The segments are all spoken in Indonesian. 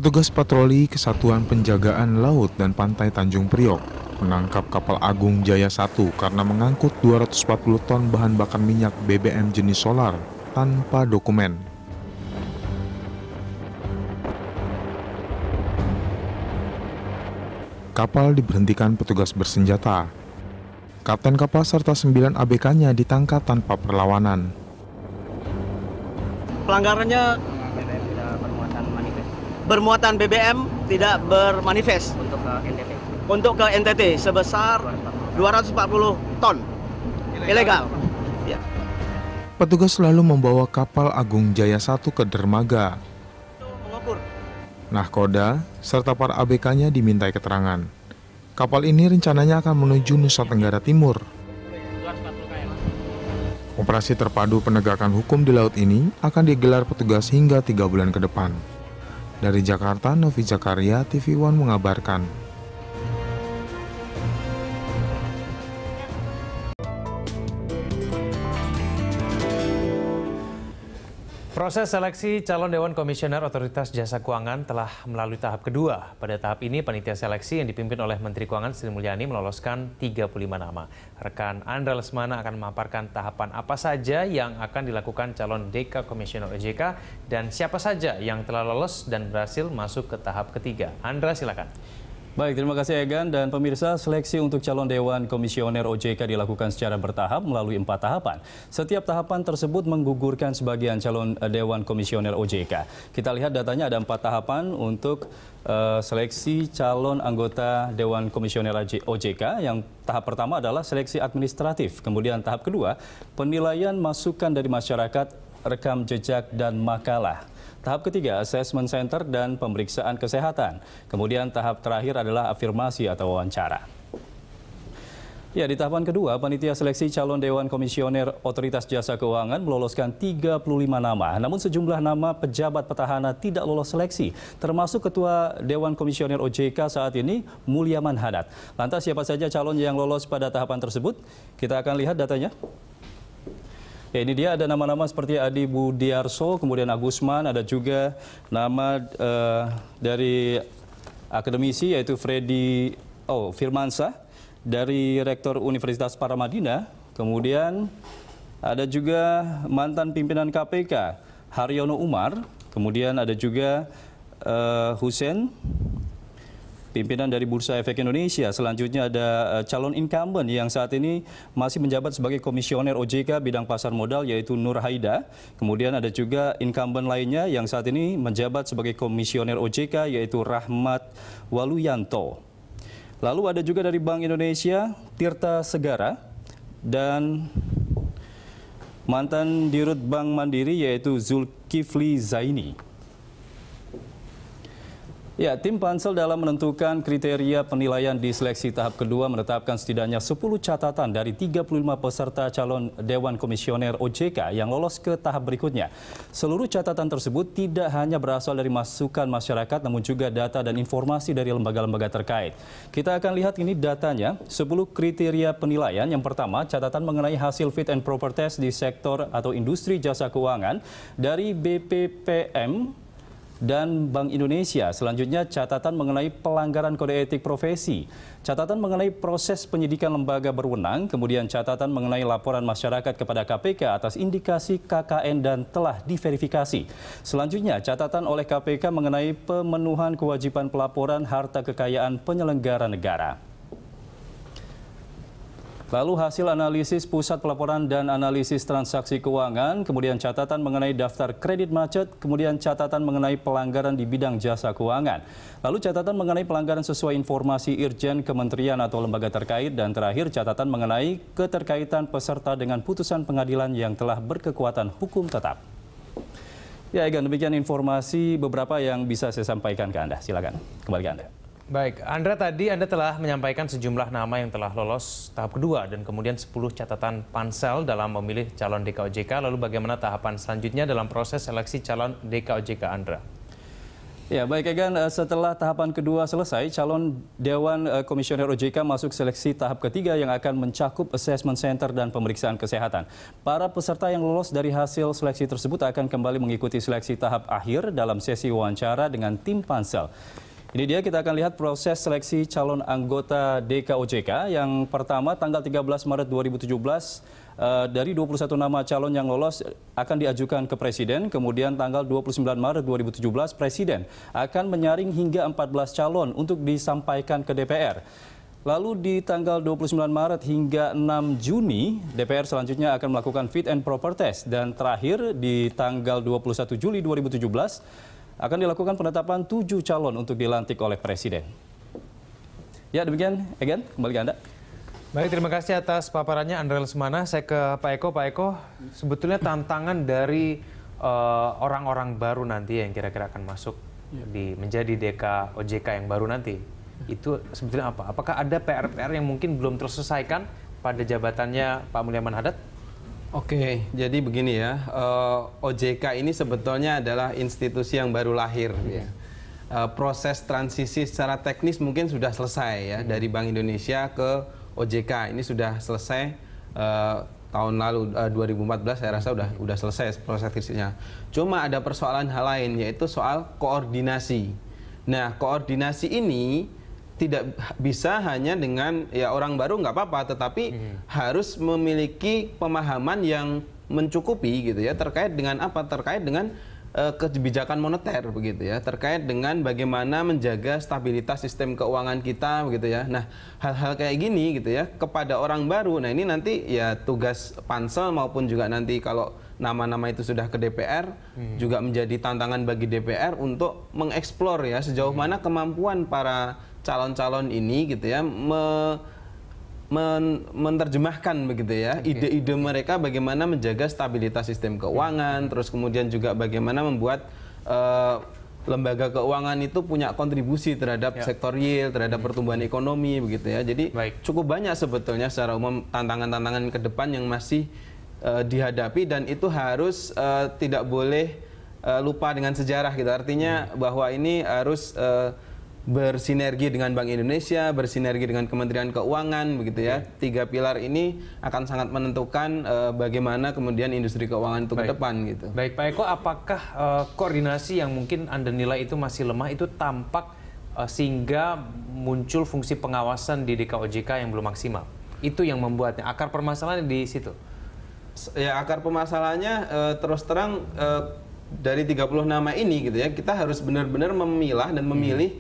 Petugas patroli Kesatuan Penjagaan Laut dan Pantai Tanjung Priok menangkap kapal Agung Jaya 1 karena mengangkut 240 ton bahan bakar minyak BBM jenis solar tanpa dokumen. Kapal diberhentikan petugas bersenjata. Kapten kapal serta 9 ABK-nya ditangkap tanpa perlawanan. Pelanggarannya bermuatan BBM tidak bermanifest untuk ke NTT sebesar 240 ton ilegal. Ya. Petugas lalu membawa kapal Agung Jaya 1 ke dermaga. Nahkoda serta para ABK-nya dimintai keterangan. Kapal ini rencananya akan menuju Nusa Tenggara Timur. Operasi terpadu penegakan hukum di laut ini akan digelar petugas hingga 3 bulan ke depan. Dari Jakarta, Novi Zakaria, TV One mengabarkan. Proses seleksi calon Dewan Komisioner Otoritas Jasa Keuangan telah melalui tahap kedua. Pada tahap ini, panitia seleksi yang dipimpin oleh Menteri Keuangan Sri Mulyani meloloskan 35 nama. Rekan Andra Lesmana akan memaparkan tahapan apa saja yang akan dilakukan calon DK Komisioner OJK dan siapa saja yang telah lolos dan berhasil masuk ke tahap ketiga. Andra, silakan. Baik, terima kasih Egan dan pemirsa. Seleksi untuk calon Dewan Komisioner OJK dilakukan secara bertahap melalui 4 tahapan. Setiap tahapan tersebut menggugurkan sebagian calon Dewan Komisioner OJK. Kita lihat datanya ada 4 tahapan untuk seleksi calon anggota Dewan Komisioner OJK. Yang tahap pertama adalah seleksi administratif. Kemudian tahap kedua, penilaian masukan dari masyarakat, rekam jejak dan makalah. Tahap ketiga, assessment center dan pemeriksaan kesehatan. Kemudian tahap terakhir adalah afirmasi atau wawancara. Ya, di tahapan kedua, panitia seleksi calon Dewan Komisioner Otoritas Jasa Keuangan meloloskan 35 nama. Namun sejumlah nama pejabat petahana tidak lolos seleksi, termasuk Ketua Dewan Komisioner OJK saat ini, Mulyaman Hadad. Lantas siapa saja calon yang lolos pada tahapan tersebut? Kita akan lihat datanya. Ya, ini dia ada nama-nama seperti Adi Budiarso, kemudian Agusman, ada juga nama dari akademisi yaitu Freddy Firmansyah dari Rektor Universitas Paramadina, kemudian ada juga mantan pimpinan KPK Haryono Umar, kemudian ada juga Hussein, pimpinan dari Bursa Efek Indonesia. Selanjutnya ada calon incumbent yang saat ini masih menjabat sebagai komisioner OJK bidang pasar modal yaitu Nur Haida. Kemudian ada juga incumbent lainnya yang saat ini menjabat sebagai komisioner OJK yaitu Rahmat Waluyanto. Lalu ada juga dari Bank Indonesia Tirta Segara dan mantan Dirut Bank Mandiri yaitu Zulkifli Zaini. Ya, tim pansel dalam menentukan kriteria penilaian di seleksi tahap kedua menetapkan setidaknya 10 catatan dari 35 peserta calon Dewan Komisioner OJK yang lolos ke tahap berikutnya. Seluruh catatan tersebut tidak hanya berasal dari masukan masyarakat, namun juga data dan informasi dari lembaga-lembaga terkait. Kita akan lihat ini datanya, 10 kriteria penilaian. Yang pertama, catatan mengenai hasil fit and proper test di sektor atau industri jasa keuangan dari BPPM dan Bank Indonesia. Selanjutnya catatan mengenai pelanggaran kode etik profesi, catatan mengenai proses penyidikan lembaga berwenang, kemudian catatan mengenai laporan masyarakat kepada KPK atas indikasi KKN dan telah diverifikasi. Selanjutnya catatan oleh KPK mengenai pemenuhan kewajiban pelaporan harta kekayaan penyelenggara negara. Lalu hasil analisis pusat pelaporan dan analisis transaksi keuangan, kemudian catatan mengenai daftar kredit macet, kemudian catatan mengenai pelanggaran di bidang jasa keuangan. Lalu catatan mengenai pelanggaran sesuai informasi Irjen Kementerian atau lembaga terkait, dan terakhir catatan mengenai keterkaitan peserta dengan putusan pengadilan yang telah berkekuatan hukum tetap. Ya, Egan, demikian informasi beberapa yang bisa saya sampaikan ke Anda. Silakan, kembali ke Anda. Baik, Andra, tadi Anda telah menyampaikan sejumlah nama yang telah lolos tahap kedua dan kemudian 10 catatan pansel dalam memilih calon DKOJK. Lalu bagaimana tahapan selanjutnya dalam proses seleksi calon DKOJK, Andra? Ya, baik Egan, setelah tahapan kedua selesai, calon Dewan Komisioner OJK masuk seleksi tahap ketiga yang akan mencakup assessment center dan pemeriksaan kesehatan. Para peserta yang lolos dari hasil seleksi tersebut akan kembali mengikuti seleksi tahap akhir dalam sesi wawancara dengan tim pansel. Ini dia, kita akan lihat proses seleksi calon anggota DKOJK. Yang pertama, tanggal 13 Maret 2017, dari 21 nama calon yang lolos akan diajukan ke Presiden. Kemudian tanggal 29 Maret 2017, Presiden akan menyaring hingga 14 calon untuk disampaikan ke DPR. Lalu di tanggal 29 Maret hingga 6 Juni, DPR selanjutnya akan melakukan fit and proper test. Dan terakhir di tanggal 21 Juli 2017, akan dilakukan penetapan 7 calon untuk dilantik oleh Presiden. Ya, demikian, Egan, kembali ke Anda. Baik, terima kasih atas paparannya Andrel Semana. Saya ke Pak Eko. Pak Eko, sebetulnya tantangan dari orang-orang baru nanti yang kira-kira akan masuk menjadi DKOJK yang baru nanti, itu sebetulnya apa? Apakah ada PR-PR yang mungkin belum terselesaikan pada jabatannya Pak Mulyaman Hadad? Oke, jadi begini ya, OJK ini sebetulnya adalah institusi yang baru lahir. Ya. Proses transisi secara teknis mungkin sudah selesai ya, dari Bank Indonesia ke OJK. Ini sudah selesai tahun lalu, 2014 saya rasa udah selesai proses transisinya. Cuma ada persoalan hal lain, yaitu soal koordinasi. Nah, koordinasi ini tidak bisa hanya dengan ya orang baru nggak apa-apa, tetapi harus memiliki pemahaman yang mencukupi gitu ya, terkait dengan apa? Terkait dengan kebijakan moneter begitu ya, terkait dengan bagaimana menjaga stabilitas sistem keuangan kita begitu ya. Nah, hal-hal kayak gini gitu ya kepada orang baru. Nah, ini nanti ya tugas pansel maupun juga nanti kalau nama-nama itu sudah ke DPR juga menjadi tantangan bagi DPR untuk mengeksplor ya sejauh mana kemampuan para calon-calon ini gitu ya menerjemahkan begitu ya ide-ide mereka bagaimana menjaga stabilitas sistem keuangan, terus kemudian juga bagaimana membuat lembaga keuangan itu punya kontribusi terhadap sektor real, terhadap pertumbuhan ekonomi begitu ya. Jadi cukup banyak sebetulnya secara umum tantangan-tantangan ke depan yang masih dihadapi, dan itu harus tidak boleh lupa dengan sejarah gitu. Artinya bahwa ini harus bersinergi dengan Bank Indonesia, bersinergi dengan Kementerian Keuangan begitu ya. 3 pilar ini akan sangat menentukan bagaimana kemudian industri keuangan itu ke depan gitu. Baik, Pak Eko, apakah koordinasi yang mungkin Anda nilai itu masih lemah itu tampak sehingga muncul fungsi pengawasan di DKOJK yang belum maksimal? Itu yang membuatnya, akar permasalahan di situ. Ya, akar permasalahannya terus terang dari 30 nama ini gitu ya, kita harus benar-benar memilah dan memilih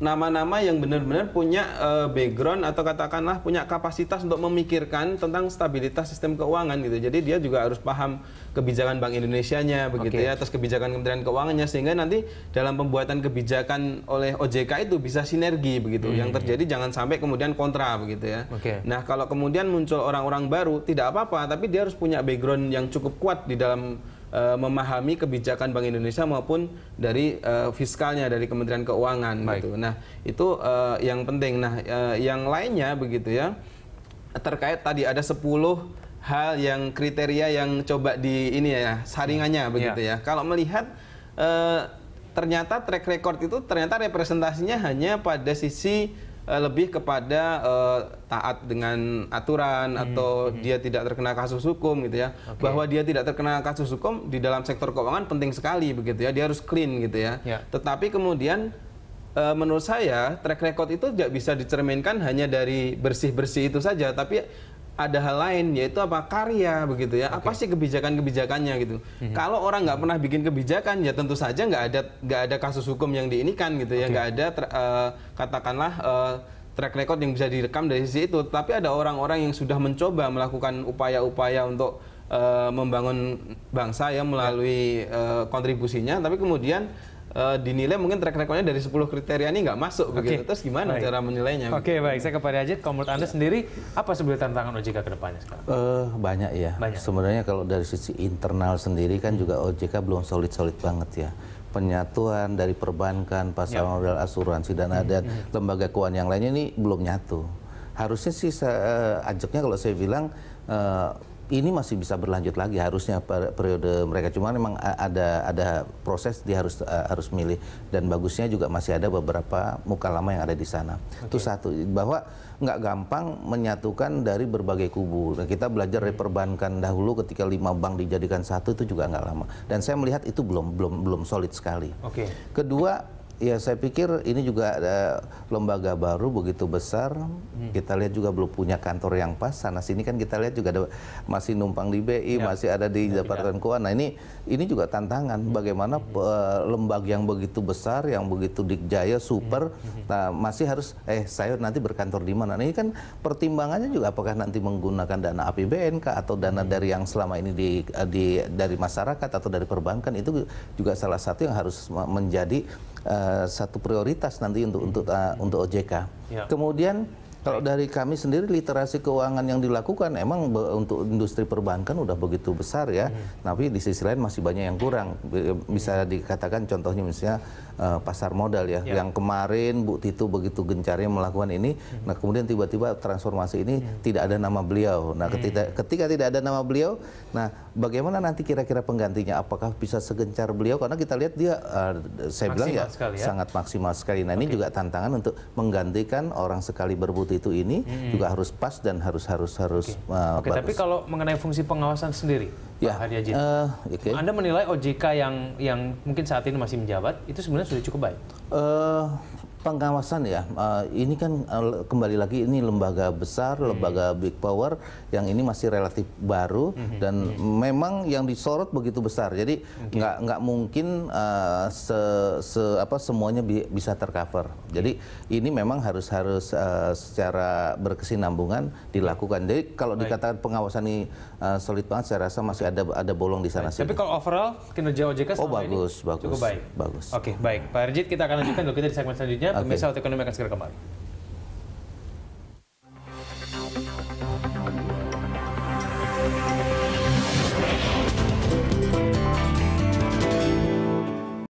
nama-nama yang benar-benar punya background atau katakanlah punya kapasitas untuk memikirkan tentang stabilitas sistem keuangan gitu. Jadi dia juga harus paham kebijakan Bank Indonesianya begitu ya, atas kebijakan Kementerian Keuangannya, sehingga nanti dalam pembuatan kebijakan oleh OJK itu bisa sinergi begitu. Yang terjadi jangan sampai kemudian kontra begitu ya. Nah, kalau kemudian muncul orang-orang baru tidak apa-apa, tapi dia harus punya background yang cukup kuat di dalam memahami kebijakan Bank Indonesia maupun dari fiskalnya dari Kementerian Keuangan gitu. Nah, itu yang penting. Nah, yang lainnya begitu ya, terkait tadi ada 10 hal yang kriteria yang coba di ini ya saringannya begitu ya. Kalau melihat ternyata track record itu ternyata representasinya hanya pada sisi lebih kepada taat dengan aturan atau dia tidak terkena kasus hukum gitu ya. Bahwa dia tidak terkena kasus hukum di dalam sektor keuangan penting sekali begitu ya. Dia harus clean gitu ya. Tetapi kemudian menurut saya track record itu tidak bisa dicerminkan hanya dari bersih-bersih itu saja, tapi ada hal lain, yaitu apa? Karya begitu ya. Apa sih kebijakan-kebijakannya gitu. Kalau orang nggak pernah bikin kebijakan, ya tentu saja nggak ada kasus hukum yang diinikan gitu ya. Nggak ada katakanlah track record yang bisa direkam dari sisi itu. Tapi ada orang-orang yang sudah mencoba melakukan upaya-upaya untuk membangun bangsa ya melalui kontribusinya, tapi kemudian dinilai mungkin track recordnya dari 10 kriteria ini nggak masuk begitu. Terus gimana cara menilainya? Baik, saya ke Pak Riyadit. Kalau menurut Anda sendiri, apa sebenarnya tantangan OJK ke depannya sekarang? Banyak ya. Sebenarnya kalau dari sisi internal sendiri kan juga OJK belum solid-solid banget ya. Penyatuan dari perbankan, pasar modal, asuransi, dan ada lembaga keuangan yang lainnya ini belum nyatu. Harusnya sih ajaknya kalau saya bilang ini masih bisa berlanjut lagi harusnya periode mereka, cuma memang ada proses dia harus milih, dan bagusnya juga masih ada beberapa muka lama yang ada di sana. Itu satu, bahwa nggak gampang menyatukan dari berbagai kubu. Nah, kita belajar dari perbankan dahulu ketika 5 bank dijadikan satu itu juga nggak lama, dan saya melihat itu belum solid sekali. Kedua, ya saya pikir ini juga ada lembaga baru begitu besar. Kita lihat juga belum punya kantor yang pas. Sana sini kan kita lihat juga ada, masih numpang di BI, masih ada di Departemen Keuangan. Nah ini juga tantangan. Bagaimana lembaga yang begitu besar, yang begitu dikjaya, super, nah masih harus saya nanti berkantor di mana. Nah, ini kan pertimbangannya juga apakah nanti menggunakan dana APBN kah, atau dana dari yang selama ini dari masyarakat atau dari perbankan. Itu juga salah satu yang harus menjadi satu prioritas nanti untuk OJK. Kemudian kalau dari kami sendiri, literasi keuangan yang dilakukan emang untuk industri perbankan udah begitu besar ya, tapi di sisi lain masih banyak yang kurang. Bisa dikatakan contohnya misalnya pasar modal ya, yang kemarin Bu Tito begitu gencarnya melakukan ini, nah kemudian tiba-tiba transformasi ini tidak ada nama beliau. Nah ketika tidak ada nama beliau, nah bagaimana nanti kira-kira penggantinya? Apakah bisa segencar beliau? Karena kita lihat dia, saya bilang ya sangat maksimal sekali. Nah ini juga tantangan untuk menggantikan orang sekali berbut itu ini juga harus pas dan harus bagus. Tapi kalau mengenai fungsi pengawasan sendiri, Pak Hadi Ajin, Anda menilai OJK yang mungkin saat ini masih menjabat itu sebenarnya sudah cukup baik? Pengawasan ya, ini kan kembali lagi ini lembaga besar, lembaga big power yang ini masih relatif baru, dan memang yang disorot begitu besar. Jadi nggak mungkin semuanya bisa tercover. Jadi ini memang harus secara berkesinambungan dilakukan. Jadi kalau dikatakan pengawasan ini solid banget, saya rasa masih ada bolong di sana. Tapi kalau overall kinerja OJK selama ini cukup baik. Bagus. Oke, baik. Pak Herjit, kita akan lanjutkan dulu, kita di segmen selanjutnya. Pemirsa Waktu Ekonomi akan segera kembali.